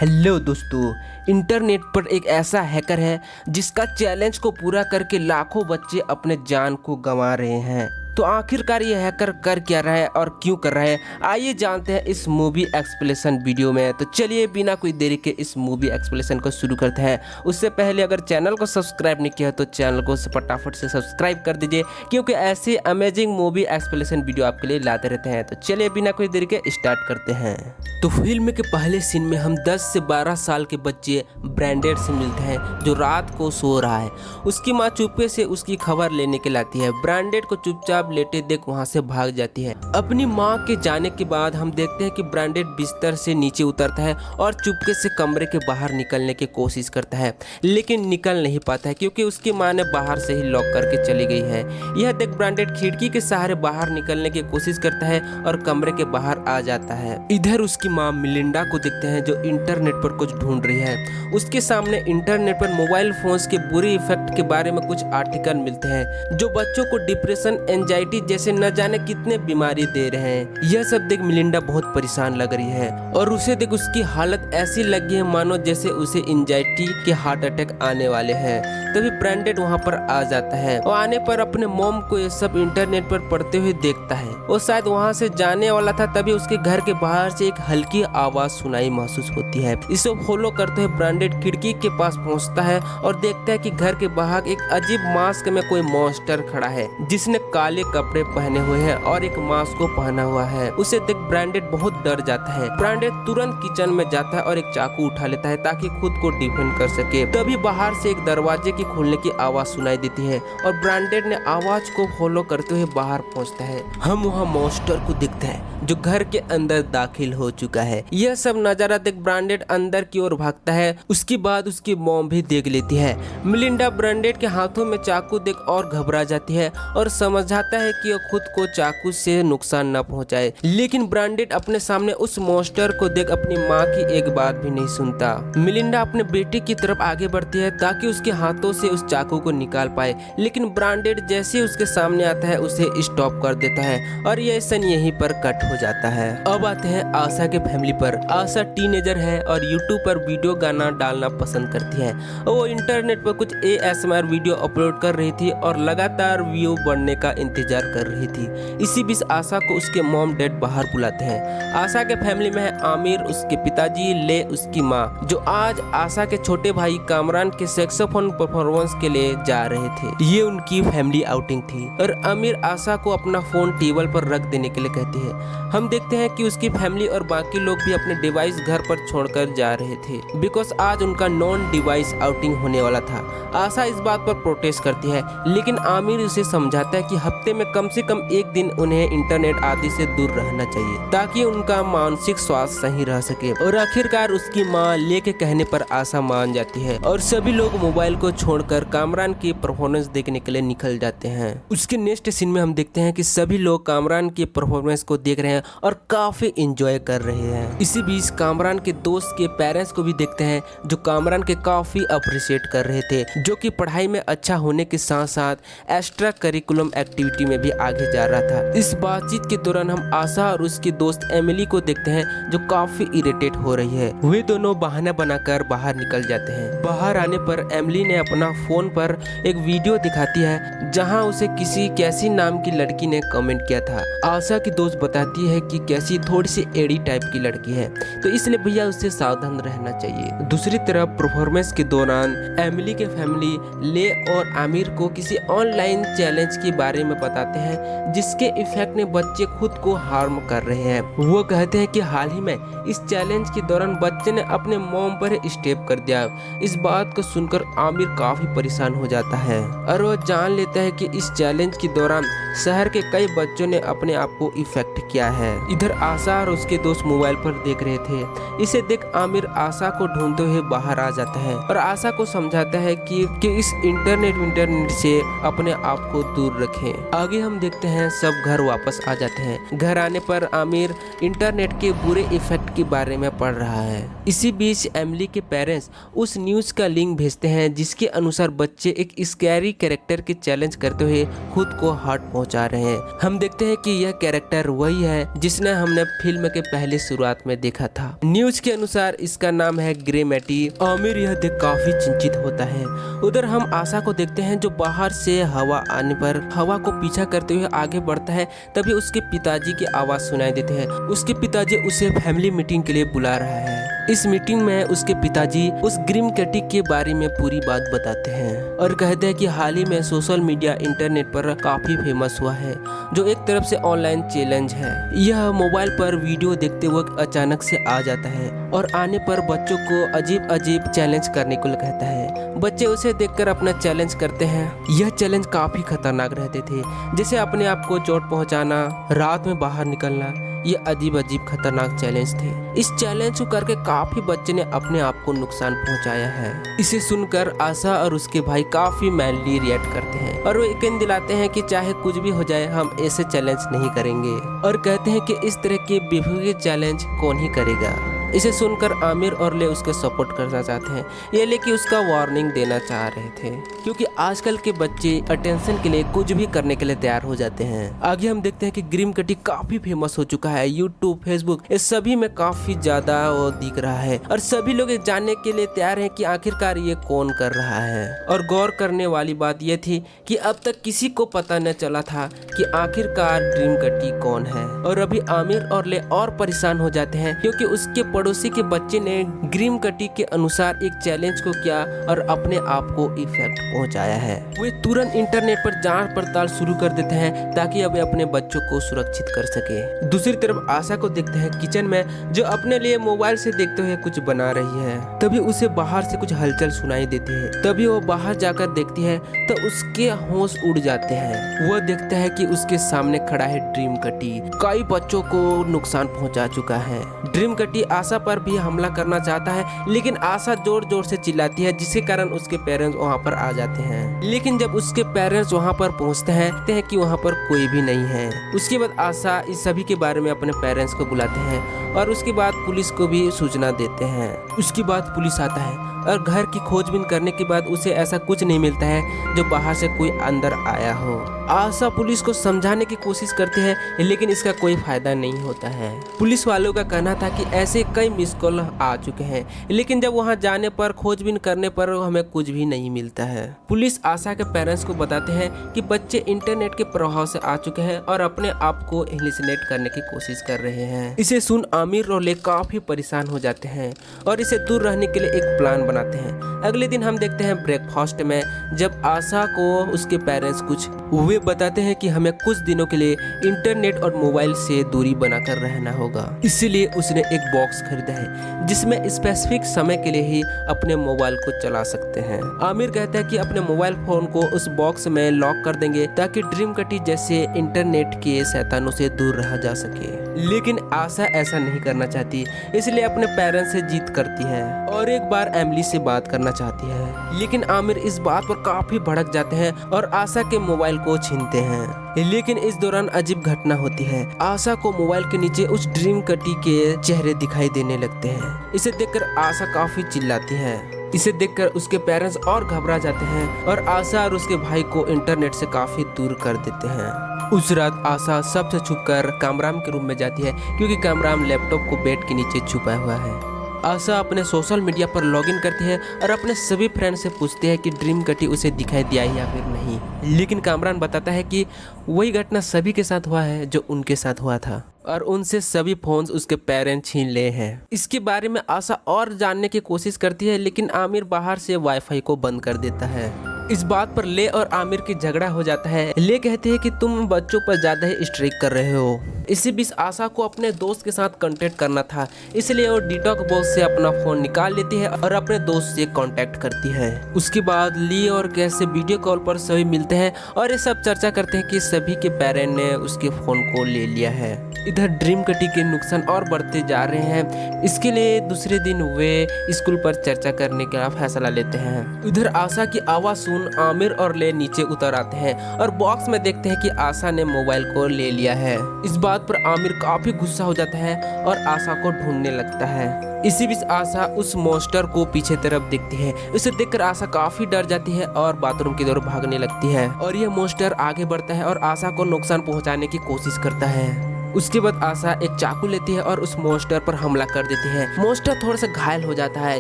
Hello दोस्तों, internet पर एक ऐसा हैकर है जिसका चैलेंज को पूरा करके लाखों बच्चे अपने जान को गंवा रहे हैं। तो आखिरकार ये हैकर कर क्या रहा है और क्यों कर रहा है, आइए जानते हैं इस मूवी एक्सप्लेनेशन वीडियो में। तो चलिए बिना कोई देरी के इस मूवी एक्सप्लेनेशन को शुरू करते हैं। उससे पहले अगर चैनल को सब्सक्राइब नहीं किया तो चैनल को फटाफट से सब्सक्राइब कर दीजिए, क्योंकि ऐसे अमेजिंग मूवी एक्सप्लेनेशन वीडियो आपके लिए लाते रहते हैं। तो चलिए बिना कोई देरी के स्टार्ट करते हैं। तो फिल्म के पहले सीन में हम 10 से 12 साल के बच्चे ब्रांडेड से मिलते हैं जो रात को सो रहा है। उसकी माँ चुपके से उसकी खबर लेने के लाती है। ब्रांडेड को चुपचाप लेटे देख वहां से भाग जाती है। अपनी माँ के जाने के बाद हम देखते हैं कि ब्रांडेड बिस्तर से नीचे उतरता है और चुपके से कमरे के बाहर निकलने की कोशिश करता है, लेकिन निकल नहीं पाता है क्योंकि उसकी माँ ने बाहर से ही लॉक करके चली गई है। यह देख ब्रांडेड खिड़की के सहारे बाहर निकलने की कोशिश करता है और कमरे के बाहर आ जाता है। इधर उसकी माँ मिलिंडा को देखते हैं जो इंटरनेट पर कुछ ढूंढ रही है। उसके सामने इंटरनेट पर मोबाइल फोन्स के बुरे इफेक्ट के बारे में कुछ आर्टिकल मिलते हैं जो बच्चों को डिप्रेशन, एंजाइटी जैसे न जाने कितने बीमारी दे रहे हैं। यह सब देख मिलिंडा बहुत परेशान लग रही है और उसे देख उसकी हालत ऐसी लगी है मानो जैसे उसे एंजाइटी के हार्ट अटैक आने वाले हैं। तभी ब्रांडेड वहां पर आ जाता है और आने पर अपने मॉम को ये सब इंटरनेट पर पढ़ते हुए देखता है। वो शायद वहां से जाने वाला था, तभी उसके घर के बाहर से एक हल्की आवाज सुनाई महसूस होती है। इसे फॉलो करते हुए ब्रांडेड खिड़की के पास पहुंचता है और देखता है कि घर के बाहर एक अजीब मास्क में कोई मॉन्स्टर खड़ा है जिसने काले कपड़े पहने हुए हैं और एक मास्क को पहना हुआ है। उसे देख ब्रांडेड बहुत डर जाता है। ब्रांडेड तुरंत किचन में जाता है और एक चाकू उठा लेता है ताकि खुद को डिफेंड कर सके। तभी बाहर से एक दरवाजे की खोलने की आवाज सुनाई देती है और ब्रांडेड ने आवाज को फॉलो करते हुए बाहर पहुंचता है। हम वहां मॉन्स्टर को देखते हैं जो घर के अंदर दाखिल हो चुका है। यह सब नजारा देख ब्रांडेड अंदर की ओर भागता है। उसके बाद उसकी मॉम भी देख लेती है। मिलिंडा ब्रांडेड के हाथों में चाकू देख और घबरा जाती है और समझाता है कि वह खुद को चाकू से नुकसान न पहुंचाए, लेकिन ब्रांडेड अपने सामने उस मॉन्स्टर को देख अपनी माँ की एक बात भी नहीं सुनता। मिलिंडा अपने बेटे की तरफ आगे बढ़ती है ताकि उसके हाथों से उस चाकू को निकाल पाए, लेकिन ब्रांडेड जैसे उसके सामने आता है उसे स्टॉप कर देता है और यह सीन यहीं पर कट हो जाता है। अब आते हैं आशा के फैमिली पर। आशा टीनेजर है और यूट्यूब पर वीडियो गाना डालना पसंद करती है। वो इंटरनेट पर कुछ ASMR वीडियो अपलोड कर रही थी और लगातार व्यू बढ़ने का इंतजार कर रही थी। इसी बीच आशा को उसके मॉम डैड बाहर बुलाते हैं। आशा के फैमिली में है आमिर, उसके पिताजी, ले उसकी माँ, जो आज आशा के छोटे भाई कामरान के सैक्सोफोन परफॉर्मेंस के लिए जा रहे थे। ये उनकी फैमिली आउटिंग थी और आमिर आशा को अपना फोन टेबल पर रख देने के लिए कहती है। हम देखते हैं कि उसकी फैमिली और बाकी लोग भी अपने डिवाइस घर पर छोड़कर जा रहे थे बिकॉज आज उनका नॉन डिवाइस आउटिंग होने वाला था। आशा इस बात पर प्रोटेस्ट करती है, लेकिन आमिर उसे समझाता है कि हफ्ते में कम से कम एक दिन उन्हें इंटरनेट आदि से दूर रहना चाहिए ताकि उनका मानसिक स्वास्थ्य सही रह सके। और आखिरकार उसकी माँ ले के कहने पर आशा मान जाती है और सभी लोग मोबाइल को छोड़कर कामरान की परफॉर्मेंस देखने के लिए निकल जाते हैं। उसके नेक्स्ट सीन में हम देखते हैं कि सभी लोग कामरान की परफॉर्मेंस को देख रहे हैं और काफी एंजॉय कर रहे हैं। इसी बीच कामरान के दोस्त के पेरेंट्स को भी देखते हैं जो कामरान के काफी अप्रिशिएट कर रहे थे, जो कि पढ़ाई में अच्छा होने के साथ साथ एक्स्ट्रा करिकुलम एक्टिविटी में भी आगे जा रहा था। इस बातचीत के दौरान हम आशा और उसकी दोस्त एमिली को देखते हैं जो काफी इरिटेट हो रही है। वे दोनों बहाना बनाकर बाहर निकल जाते हैं। बाहर आने पर एमिली ने अपना फोन पर एक वीडियो दिखाती है जहां उसे किसी कैसी नाम की लड़की ने कमेंट किया था। आशा की दोस्त बताती है कि कैसी थोड़ी सी एडी टाइप की लड़की है, तो इसलिए भैया उससे सावधान रहना चाहिए। दूसरी तरफ परफॉर्मेंस के दौरान एमिली के फैमिली ले और आमिर को किसी ऑनलाइन चैलेंज के बारे में बताते हैं जिसके इफेक्ट ने बच्चे खुद को हार्म कर रहे हैं। वो कहते हैं कि हाल ही में इस चैलेंज के दौरान बच्चे ने अपने मॉम पर स्टेप कर दिया। इस बात को सुनकर आमिर काफी परेशान हो जाता है और वो जान लेता है कि इस चैलेंज के दौरान शहर के कई बच्चों ने अपने आप को इफेक्ट किया है। इधर आशा और उसके दोस्त मोबाइल पर देख रहे थे। इसे देख आमिर आशा को ढूंढते हुए बाहर आ जाता है और आशा को समझाता है कि इस इंटरनेट से अपने आप को दूर रखें। आगे हम देखते हैं सब घर वापस आ जाते हैं। घर आने पर आमिर इंटरनेट के बुरे इफेक्ट के बारे में पढ़ रहा है। इसी बीच एमिली के पेरेंट्स उस न्यूज का लिंक भेजते हैं जिसके अनुसार बच्चे एक स्कैरी कैरेक्टर के चैलेंज करते हुए खुद को हर्ट पहुंचा रहे हैं। हम देखते हैं कि यह कैरेक्टर वही है है जिसने हमने फिल्म के पहले शुरुआत में देखा था। न्यूज के अनुसार इसका नाम है ग्रे मैटी। आमिर यह देख काफी चिंतित होता है। उधर हम आशा को देखते हैं जो बाहर से हवा आने पर हवा को पीछा करते हुए आगे बढ़ता है। तभी उसके पिताजी की आवाज सुनाई देती है। उसके पिताजी उसे फैमिली मीटिंग के लिए बुला रहा है। इस मीटिंग में उसके पिताजी उस ग्रीम कैटी के बारे में पूरी बात बताते हैं और कहते हैं कि हाल ही में सोशल मीडिया इंटरनेट पर काफी फेमस हुआ है, जो एक तरफ से ऑनलाइन चैलेंज है। यह मोबाइल पर वीडियो देखते वक्त अचानक से आ जाता है और आने पर बच्चों को अजीब अजीब चैलेंज करने को कहता है। बच्चे उसे देखकर अपना चैलेंज करते हैं। यह चैलेंज काफी खतरनाक रहते थे, जैसे अपने आप को चोट पहुंचाना, रात में बाहर निकलना। ये अजीब अजीब खतरनाक चैलेंज थे। इस चैलेंज को करके काफी बच्चे ने अपने आप को नुकसान पहुंचाया है। इसे सुनकर आशा और उसके भाई काफी मैनली रिएक्ट करते हैं और वो यकीन दिलाते हैं कि चाहे कुछ भी हो जाए हम ऐसे चैलेंज नहीं करेंगे और कहते हैं कि इस तरह के बेवकूफ चैलेंज कौन ही करेगा। इसे सुनकर आमिर और ले उसके सपोर्ट करना चाहते हैं। ये लेके उसका वार्निंग देना चाह रहे थे, क्योंकि आजकल के बच्चे अटेंशन के लिए कुछ भी करने के लिए तैयार हो जाते हैं। आगे हम देखते हैं कि ग्रीम कैटी काफी फेमस हो चुका है। यूट्यूब, फेसबुक, ये सभी में काफी ज्यादा वो दिख रहा है और सभी लोग जानने के लिए तैयार हैं कि आखिरकार ये कौन कर रहा है। और गौर करने वाली बात यह थी कि अब तक किसी को पता न चला था कि आखिरकार ग्रीम कैटी कौन है। और अभी आमिर और ले और परेशान हो जाते हैं, क्योंकि उसके पड़ोसी के बच्चे ने ग्रीम कैटी के अनुसार एक चैलेंज को किया और अपने आप को इफेक्ट पहुंचाया है। वे तुरंत इंटरनेट पर जांच पड़ताल शुरू कर देते हैं ताकि वे अपने बच्चों को सुरक्षित कर सके। दूसरी तरफ आशा को देखते हैं किचन में, जो अपने लिए मोबाइल से देखते हुए कुछ बना रही है। तभी उसे बाहर से कुछ हलचल सुनाई देती है। तभी वो बाहर जाकर देखती है तो उसके होश उड़ जाते हैं। वह देखता है कि उसके सामने खड़ा है ड्रीम कैटी। कई बच्चों को नुकसान पहुंचा चुका है। ड्रीम कैटी आशा पर भी हमला करना चाहता है, लेकिन आशा जोर जोर से चिल्लाती है, जिसके कारण उसके पेरेंट्स वहाँ पर आ जाते हैं। लेकिन जब उसके पेरेंट्स वहाँ पर पहुँचते हैं कि वहाँ पर कोई भी नहीं है। उसके बाद आशा इस सभी के बारे में अपने पेरेंट्स को बुलाते हैं और उसके बाद पुलिस को भी सूचना देते हैं। उसके बाद पुलिस आता है और घर की खोजबीन करने के बाद उसे ऐसा कुछ नहीं मिलता है जो बाहर से कोई अंदर आया हो। आशा पुलिस को समझाने की कोशिश करती है, लेकिन इसका कोई फायदा नहीं होता है। पुलिस वालों का कहना था कि ऐसे कई मिस कॉल आ चुके हैं, लेकिन जब वहां जाने पर, खोजबीन करने पर हमें कुछ भी नहीं मिलता है। पुलिस आशा के पेरेंट्स को बताते हैं कि बच्चे इंटरनेट के प्रभाव से आ चुके हैं और अपने आप को हेलुसिनेट करने की कोशिश कर रहे हैं। इसे सुन आमिर और ले काफी परेशान हो जाते हैं और इसे दूर रहने के लिए एक प्लान बनाते हैं। अगले दिन हम देखते हैं ब्रेकफास्ट में, जब आशा को उसके पेरेंट्स कुछ वे बताते हैं कि हमें कुछ दिनों के लिए इंटरनेट और मोबाइल से दूरी बनाकर रहना होगा। इसीलिए उसने एक बॉक्स खरीदा है जिसमें स्पेसिफिक समय के लिए ही अपने मोबाइल को चला सकते हैं। आमिर कहता है कि अपने मोबाइल फोन को उस बॉक्स में लॉक कर देंगे ताकि ड्रीम कैटी जैसे इंटरनेट के शैतानों से दूर रहा जा सके। लेकिन आशा ऐसा नहीं करना चाहती, इसलिए अपने पेरेंट्स से जीत करती है और एक बार एमिली से बात करना चाहती है। लेकिन आमिर इस बात पर काफी भड़क जाते हैं और आशा के मोबाइल को छीनते हैं। लेकिन इस दौरान अजीब घटना होती है। आशा को मोबाइल के नीचे उस ड्रीम कैटी के चेहरे दिखाई देने लगते हैं। इसे देखकर आशा काफी चिल्लाती है। इसे देखकर उसके पेरेंट्स और घबरा जाते हैं और आशा और उसके भाई को इंटरनेट से काफी दूर कर देते हैं। उस रात आशा सबसे छुपकर कामरान के रूम में जाती है, क्योंकि कामरान लैपटॉप को बेड के नीचे छुपा हुआ है। आशा अपने सोशल मीडिया पर लॉगिन करती है और अपने सभी फ्रेंड से पूछती है कि ड्रीम कैटी उसे दिखाई दिया या फिर नहीं। लेकिन कामरान बताता है कि वही घटना सभी के साथ हुआ है जो उनके साथ हुआ था और उनसे सभी फोन्स उसके पेरेंट्स छीन ले हैं। इसके बारे में आशा और जानने की कोशिश करती है, लेकिन आमिर बाहर से वाईफाई को बंद कर देता है। इस बात पर ले और आमिर की झगड़ा हो जाता है। ले कहते हैं कि तुम बच्चों पर ज्यादा ही स्ट्रिक कर रहे हो। इसी बीच आशा को अपने दोस्त के साथ कांटेक्ट करना था, इसलिए वो डिटॉक्स बॉक्स से अपना फोन निकाल लेती है और अपने दोस्त से कांटेक्ट करती है। उसके बाद ली और कैस से वीडियो कॉल पर सभी मिलते हैं और ये सब चर्चा करते हैं कि सभी के पेरेंट ने उसके फोन को ले लिया है। इधर ड्रीम कैटी के नुकसान और बढ़ते जा रहे हैं। इसके लिए दूसरे दिन वे स्कूल पर चर्चा करने का फैसला लेते हैं। इधर आशा की आवाज सुन आमिर और ले नीचे उतर आते हैं और बॉक्स में देखते हैं कि आशा ने मोबाइल को ले लिया है। इस बात पर आमिर काफी गुस्सा हो जाता है और आशा को ढूंढने लगता है। इसी बीच आशा उस मॉन्स्टर को पीछे तरफ देखती है। उसे देखकर आशा काफी डर जाती है और बाथरूम की तरफ भागने लगती है और यह मॉन्स्टर आगे बढ़ता है और आशा को नुकसान पहुंचाने की कोशिश करता है। उसके बाद आशा एक चाकू लेती है और उस मॉन्स्टर पर हमला कर देती है। मॉन्स्टर थोड़ा सा घायल हो जाता है,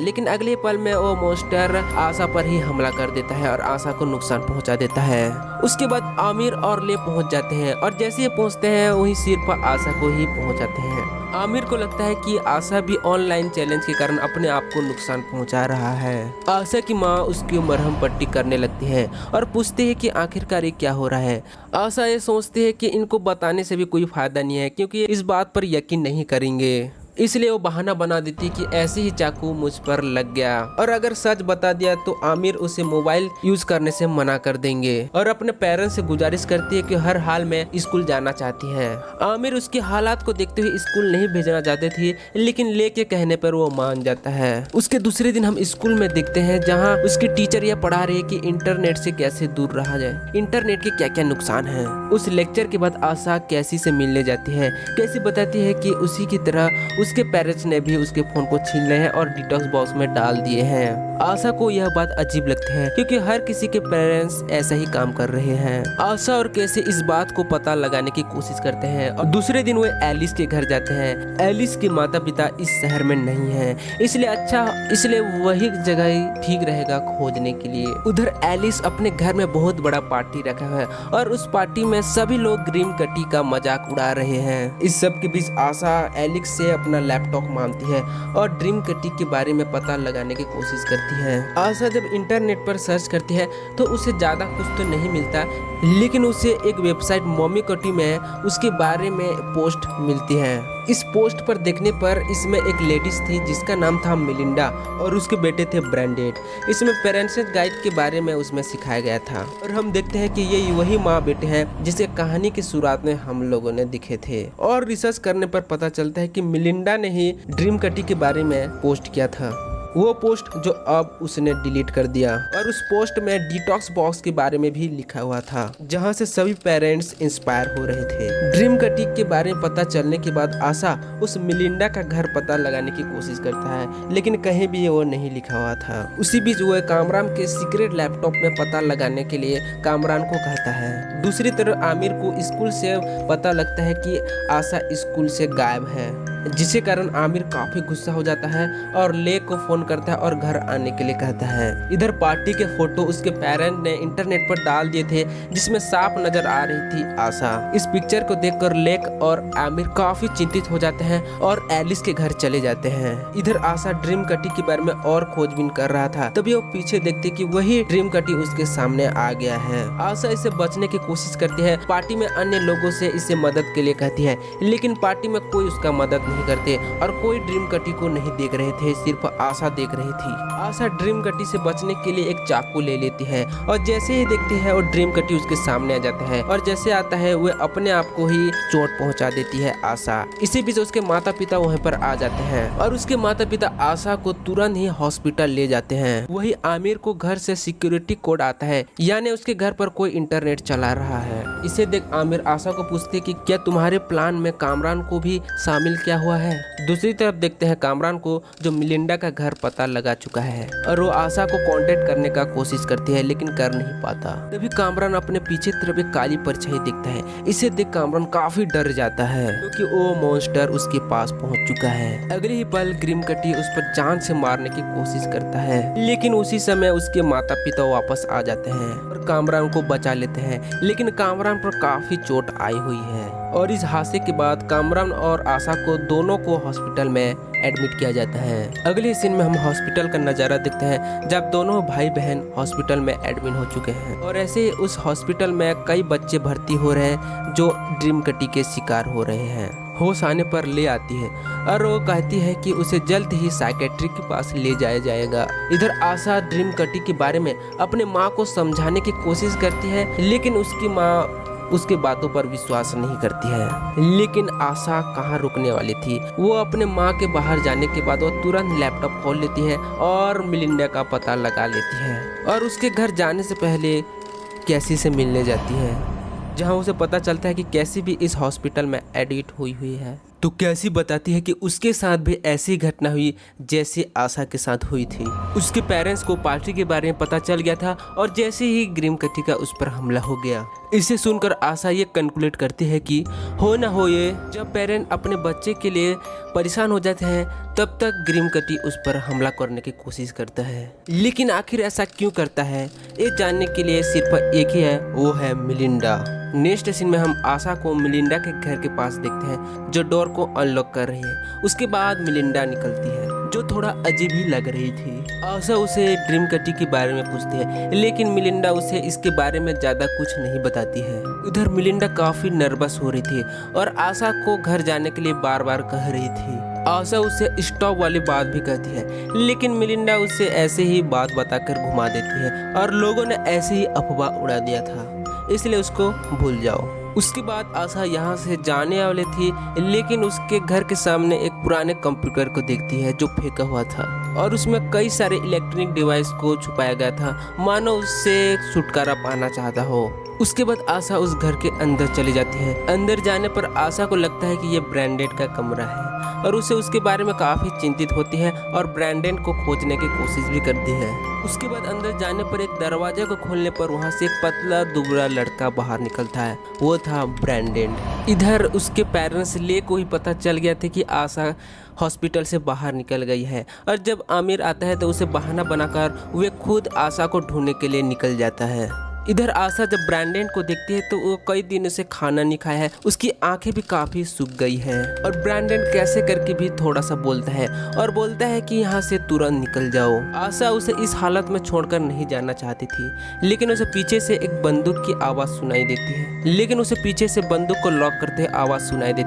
लेकिन अगले पल में वो मॉन्स्टर आशा पर ही हमला कर देता है और आशा को नुकसान पहुंचा देता है। उसके बाद आमिर और ले पहुंच जाते हैं और जैसे ही पहुंचते हैं वहीं सिर पर आशा को ही पहुंच जाते हैं। आमिर को लगता है कि आशा भी ऑनलाइन चैलेंज के कारण अपने आप को नुकसान पहुंचा रहा है। आशा की माँ उसकी मरहम पट्टी करने लगती है और पूछती है कि आखिरकार ये क्या हो रहा है। आशा ये सोचती है कि इनको बताने से भी कोई फायदा नहीं है, क्योंकि इस बात पर यकीन नहीं करेंगे, इसलिए वो बहाना बना देती कि ऐसे ही चाकू मुझ पर लग गया, और अगर सच बता दिया तो आमिर उसे मोबाइल यूज करने से मना कर देंगे, और अपने पेरेंट्स से गुजारिश करती है कि हर हाल में स्कूल जाना चाहती है। आमिर उसके हालात को देखते हुए स्कूल नहीं भेजना चाहते थे, लेकिन ले के कहने पर वो मान जाता है। उसके दूसरे दिन हम स्कूल में देखते हैं जहाँ उसकी टीचर यह पढ़ा रही है कि इंटरनेट से कैसे दूर रहा जाए, इंटरनेट के क्या क्या नुकसान है। उस लेक्चर के बाद आशा कैसी से मिलने जाती है। कैसी बताती है कि उसी की तरह उसके पेरेंट्स ने भी उसके फोन को छीन लिए हैं और डिटॉक्स बॉक्स में डाल दिए हैं। आशा को यह बात अजीब लगती है, क्योंकि हर किसी के पेरेंट्स ऐसा ही काम कर रहे हैं। आशा और कैसे इस बात को पता लगाने की कोशिश करते हैं और दूसरे दिन वे एलिस के घर जाते हैं। एलिस के माता पिता इस शहर में नहीं है, इसलिए वही जगह ही ठीक रहेगा खोजने के लिए। उधर एलिस अपने घर में बहुत बड़ा पार्टी रखा है और उस पार्टी में सभी लोग ड्रीम कटी का मजाक उड़ा रहे हैं। इस सब के बीच आशा एलिस से अपना लैपटॉप मांगती है और ड्रीम कटी के बारे में पता लगाने की कोशिश करती है। आशा जब इंटरनेट पर सर्च करती है तो उसे ज्यादा कुछ तो नहीं मिलता, लेकिन उसे एक वेबसाइट मम्मी कटी में उसके बारे में पोस्ट मिलती है। इस पोस्ट पर देखने पर इसमें एक लेडीज थी जिसका नाम था मिलिंडा और उसके बेटे थे ब्रांडेड। इसमें पेरेंट्स गाइड के बारे में उसमें सिखाया गया था और हम देखते हैं कि ये वही माँ बेटे हैं जिसे कहानी की शुरुआत में हम लोगों ने दिखे थे। और रिसर्च करने पर पता चलता है कि मिलिंडा ने ही ड्रीम कटी के बारे में पोस्ट किया था, वो पोस्ट जो अब उसने डिलीट कर दिया। और उस पोस्ट में डिटॉक्स बॉक्स के बारे में भी लिखा हुआ था, जहां से सभी पेरेंट्स इंस्पायर हो रहे थे। ड्रीम कटी के बारे में पता चलने के बाद आशा उस मिलिंडा का घर पता लगाने की कोशिश करता है, लेकिन कहीं भी वो नहीं लिखा हुआ था। उसी बीच वो कामरान के सीक्रेट लैपटॉप में पता लगाने के लिए कामरान को कहता है। दूसरी तरफ आमिर को स्कूल से पता लगता है कि आशा स्कूल से गायब है, जिसके कारण आमिर काफी गुस्सा हो जाता है और ले को फोन करता है और घर आने के लिए कहता है। इधर पार्टी के फोटो उसके पेरेंट ने इंटरनेट पर डाल दिए थे, जिसमें साफ नजर आ रही थी आशा। इस पिक्चर को देखकर लेक और आमिर काफी चिंतित हो जाते हैं और एलिस के घर चले जाते हैं। इधर आशा ड्रीम कटी के बारे में और खोजबीन कर रहा था, तभी वो पीछे देखते कि वही ड्रीम कटी उसके सामने आ गया है। आशा इसे बचने की कोशिश करती है, पार्टी में अन्य लोगों से इसे मदद के लिए कहती है, लेकिन पार्टी में कोई उसका मदद नहीं करते और कोई ड्रीम कटी को नहीं देख रहे थे, सिर्फ आशा देख रही थी। आशा ड्रीम कटी से बचने के लिए एक चाकू ले लेती है और जैसे ही देखती है वो ड्रीम कटी उसके सामने आ जाता है और जैसे आता है वो अपने आप को ही चोट पहुंचा देती है आशा। इसी बीच उसके माता पिता वहीं पर आ जाते हैं और उसके माता पिता आशा को तुरंत ही हॉस्पिटल ले जाते हैं। वही आमिर को घर से सिक्योरिटी कोड आता है, यानी उसके घर पर कोई इंटरनेट चला रहा है। इसे देख आमिर आशा को पूछते कि क्या तुम्हारे प्लान में कामरान को भी शामिल किया हुआ है। दूसरी तरफ देखते हैं कामरान को, जो मिलिंडा का घर पता लगा चुका है और वो आशा को कांटेक्ट करने का कोशिश करती है, लेकिन कर नहीं पाता। तभी कामरान अपने पीछे तरफ एक काली परछाई दिखता है। इसे देख कामरान काफी डर जाता है, क्योंकि वो मॉन्स्टर उसके पास पहुंच चुका है। अगले ही पल ड्रीम कटी उस पर जान से मारने की कोशिश करता है, लेकिन उसी समय उसके माता पिता वापस आ जाते हैं और कामरान को बचा लेते हैं, लेकिन कामरान पर काफी चोट आई हुई है। और इस हादसे के बाद कामरान और आशा को दोनों को हॉस्पिटल में एडमिट किया जाता है। अगले सीन में हम हॉस्पिटल का नजारा देखते हैं, जब दोनों भाई बहन हॉस्पिटल में एडमिट हो चुके हैं और ऐसे ही उस हॉस्पिटल में कई बच्चे भर्ती हो रहे हैं जो ड्रीम कटी के शिकार हो रहे हैं। होश आने पर ले आती है और वो कहती है कि उसे जल्द ही साइकेट्री के पास ले जाया जाएगा। इधर आशा ड्रीम कटी के बारे में अपने माँ को समझाने की कोशिश करती है, लेकिन उसकी माँ उसके बातों पर विश्वास नहीं करती है। लेकिन आशा कहाँ रुकने वाली थी, वो अपने माँ के बाहर जाने के बाद वो तुरंत लैपटॉप खोल लेती है और मिलिंडा का पता लगा लेती है और उसके घर जाने से पहले कैसी से मिलने जाती है, जहाँ उसे पता चलता है कि कैसी भी इस हॉस्पिटल में एडमिट हुई है। तो कैसी बताती है कि उसके साथ भी ऐसी घटना हुई जैसे आशा के साथ हुई थी। उसके पेरेंट्स को पार्टी के बारे में पता चल गया था और जैसे ही ग्रीमकटी का उस पर हमला हो गया। इसे सुनकर आशा ये कंक्लूड करती है कि हो ना हो ये, जब पेरेंट अपने बच्चे के लिए परेशान हो जाते हैं तब तक ग्रीमकटी उस पर हमला करने की कोशिश करता है। लेकिन आखिर ऐसा क्यों करता है, ये जानने के लिए सिर्फ एक ही है, वो है मिलिंडा। नेक्स्ट सीन में हम आशा को मिलिंडा के घर के पास देखते हैं जो डोर को अनलॉक कर रही है। उसके बाद मिलिंडा निकलती है जो थोड़ा अजीब ही लग रही थी। आशा उसे ग्रीमकटी के बारे में पूछती है लेकिन मिलिंडा उसे इसके बारे में ज्यादा कुछ नहीं बताती है। उधर मिलिंडा काफी नर्वस हो रही थी और आशा को घर जाने के लिए बार बार कह रही थी। आशा उसे स्टॉप वाली बात भी कहती है लेकिन मिलिंडा उसे ऐसे ही बात बताकर घुमा देती है और लोगों ने ऐसे ही अफवाह उड़ा दिया था, इसलिए उसको भूल जाओ। उसके बाद आशा यहाँ से जाने वाली थी लेकिन उसके घर के सामने एक पुराने कंप्यूटर को देखती है जो फेंका हुआ था और उसमें कई सारे इलेक्ट्रॉनिक डिवाइस को छुपाया गया था, मानो उससे छुटकारा पाना चाहता हो। उसके बाद आशा उस घर के अंदर चली जाती है। अंदर जाने पर आशा को लगता है कि ये ब्रैंडेड का कमरा है और उसे उसके बारे में काफी चिंतित होती है और ब्रैंडेड को खोजने की कोशिश भी करती है। उसके बाद अंदर जाने पर एक दरवाजे को खोलने पर वहाँ से एक पतला दुबला लड़का बाहर निकलता है, वो था ब्रैंडेड। इधर उसके पेरेंट्स ले को ही पता चल गया था कि आशा हॉस्पिटल से बाहर निकल गई है और जब आमिर आता है तो उसे बहाना बनाकर वे खुद आशा को ढूंढने के लिए निकल जाता है। इधर आशा जब ब्रैंडेड को देखती है तो वो कई दिनों से खाना नहीं खाया है, उसकी आंखें भी काफी सूख गई है और ब्रैंडेड कैसे करके भी थोड़ा सा बोलता है और बोलता है कि यहाँ से तुरंत निकल जाओ। आशा उसे इस हालत में छोड़कर नहीं जाना चाहती थी लेकिन उसे पीछे से एक बंदूक की आवाज सुनाई देती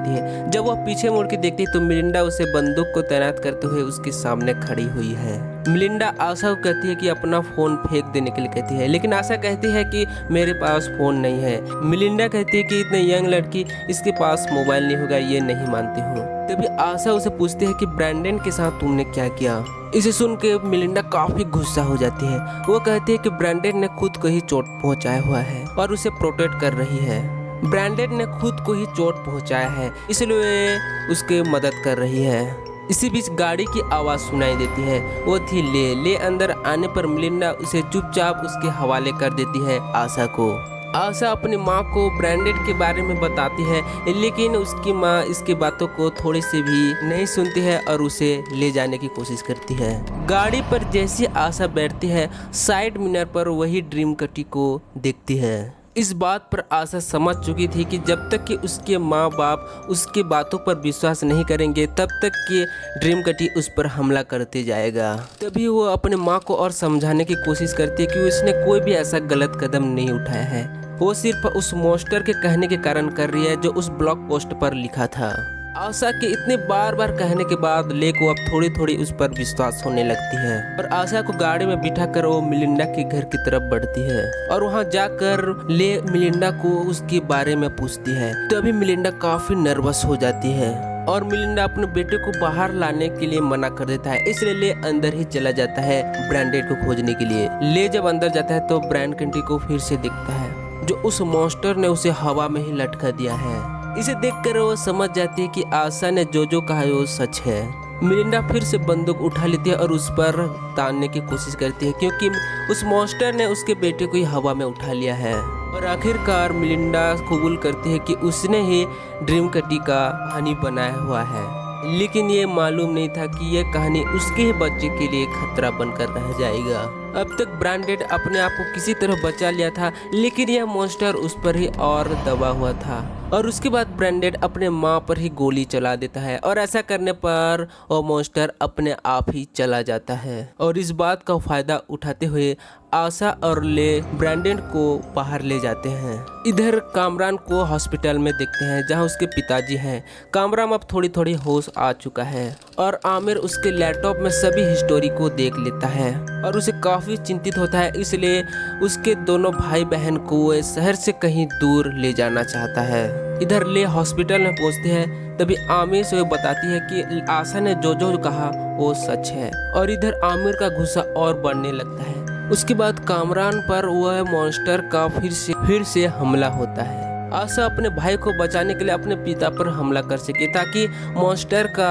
है। जब वह पीछे मुड़ के देखती है तो मिलिंडा उसे बंदूक को तैनात करते हुए उसके सामने खड़ी हुई है। मिलिंडा आशा को कहती है कि अपना फोन फेंक देने के लिए कहती है लेकिन आशा कहती है कि मेरे पास फोन नहीं है। मिलिंडा कहती है कि इतने यंग लड़की, इसके पास मोबाइल नहीं होगा, ये नहीं मानती हूँ। तभी आशा उसे पूछती है कि ब्रैंडेड के साथ तुमने क्या किया। इसे सुन के मिलिंडा काफी गुस्सा हो जाती है। वो कहती है कि ब्रैंडेड ने खुद को ही चोट पहुँचाया हुआ है और उसे प्रोटेक्ट कर रही है। ब्रैंडेड ने खुद को ही चोट पहुँचाया है इसलिए उसकी मदद कर रही है। इसी बीच गाड़ी की आवाज सुनाई देती है, वो थी ले अंदर आने पर मिलिंडा उसे चुपचाप उसके हवाले कर देती है आशा को। आशा अपनी माँ को ब्रैंडेड के बारे में बताती है लेकिन उसकी माँ इसकी बातों को थोड़ी सी भी नहीं सुनती है और उसे ले जाने की कोशिश करती है। गाड़ी पर जैसी आशा बैठती है साइड मिरर पर वही ग्रीमकटी को देखती है। इस बात पर आशा समझ चुकी थी कि जब तक कि उसके माँ बाप उसकी बातों पर विश्वास नहीं करेंगे तब तक कि ग्रीमकटी उस पर हमला करते जाएगा। तभी वो अपने माँ को और समझाने की कोशिश करती है कि उसने कोई भी ऐसा गलत कदम नहीं उठाया है, वो सिर्फ उस मॉन्स्टर के कहने के कारण कर रही है जो उस ब्लॉग पोस्ट पर लिखा था। आशा के इतने बार बार कहने के बाद ले को अब थोड़ी थोड़ी उस पर विश्वास होने लगती है और आशा को गाड़ी में बिठाकर वो मिलिंडा के घर की तरफ बढ़ती है और वहां जाकर ले मिलिंडा को उसके बारे में पूछती है। तभी मिलिंडा काफी नर्वस हो जाती है और मिलिंडा अपने बेटे को बाहर लाने के लिए मना कर देता है, इसलिए ले अंदर ही चला जाता है ब्रैंडेड को खोजने के लिए। ले जब अंदर जाता है तो ब्रैंडेड को फिर से दिखता है जो उस मॉन्स्टर ने उसे हवा में ही लटका दिया है। इसे देखकर वो समझ जाती है कि आशा ने जो कहा है वो सच है। मिलिंडा फिर से बंदूक उठा लेती है और उस पर तानने की कोशिश करती है क्योंकि उस मॉन्स्टर ने उसके बेटे को ही हवा में उठा लिया है। और आखिरकार मिलिंडा कबूल करती है कि उसने ही ग्रीमकटी का कहानी बनाया हुआ है, लेकिन ये मालूम नहीं था कि यह कहानी उसके ही बच्चे के लिए खतरा बनकर रह जाएगा। अब तक ब्रैंडेड अपने आप को किसी तरह बचा लिया था लेकिन यह मॉन्स्टर उस पर ही और दबा हुआ था और उसके बाद ब्रैंडेड अपने माँ पर ही गोली चला देता है और ऐसा करने पर वो मॉन्स्टर अपने आप ही चला जाता है। और इस बात का फायदा उठाते हुए आशा और ले ब्रैंडेड को बाहर ले जाते हैं। इधर कामरान को हॉस्पिटल में देखते हैं जहां उसके पिताजी हैं। कामरान अब थोड़ी थोड़ी होश आ चुका है और आमिर उसके लैपटॉप में सभी हिस्टोरी को देख लेता है और उसे काफी चिंतित होता है, इसलिए उसके दोनों भाई बहन को वो शहर से कहीं दूर ले जाना चाहता है। इधर ले हॉस्पिटल में पहुंचते हैं तभी आमिर से बताती है कि आशा ने जो कहा वो सच है और इधर आमिर का गुस्सा और बढ़ने लगता है। उसके बाद कामरान पर वह मॉन्स्टर का फिर से हमला होता है। आशा अपने भाई को बचाने के लिए अपने पिता पर हमला कर सके ताकि मॉन्स्टर का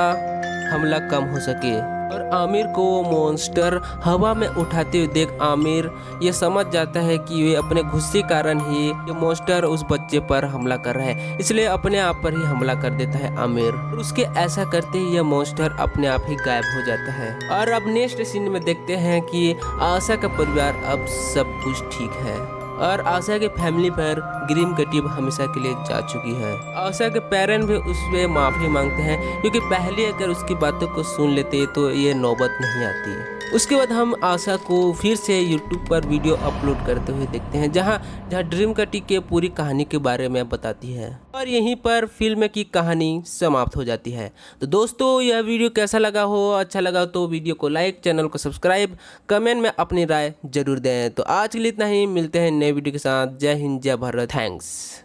हमला कम हो सके। और आमिर को वो मॉन्स्टर हवा में उठाते हुए देख आमिर ये समझ जाता है कि ये अपने गुस्से कारण ही ये मॉन्स्टर उस बच्चे पर हमला कर रहा है, इसलिए अपने आप पर ही हमला कर देता है आमिर। और उसके ऐसा करते ही ये मॉन्स्टर अपने आप ही गायब हो जाता है। और अब नेक्स्ट सीन में देखते हैं कि आशा का परिवार अब सब कुछ ठीक है और आशा के फैमिली पर ग्रीम कटिव हमेशा के लिए जा चुकी है। आशा के पेरेंट भी उससे माफ़ी मांगते हैं क्योंकि पहले अगर उसकी बातों को सुन लेते तो ये नौबत नहीं आती। उसके बाद हम आशा को फिर से यूट्यूब पर वीडियो अपलोड करते हुए देखते हैं जहां ड्रीम कटी के पूरी कहानी के बारे में बताती है और यहीं पर फिल्म की कहानी समाप्त हो जाती है। तो दोस्तों यह वीडियो कैसा लगा हो, अच्छा लगा तो वीडियो को लाइक, चैनल को सब्सक्राइब, कमेंट में अपनी राय जरूर दें। तो आज के लिए इतना ही, मिलते हैं नए वीडियो के साथ। जय हिंद, जय भारत, थैंक्स।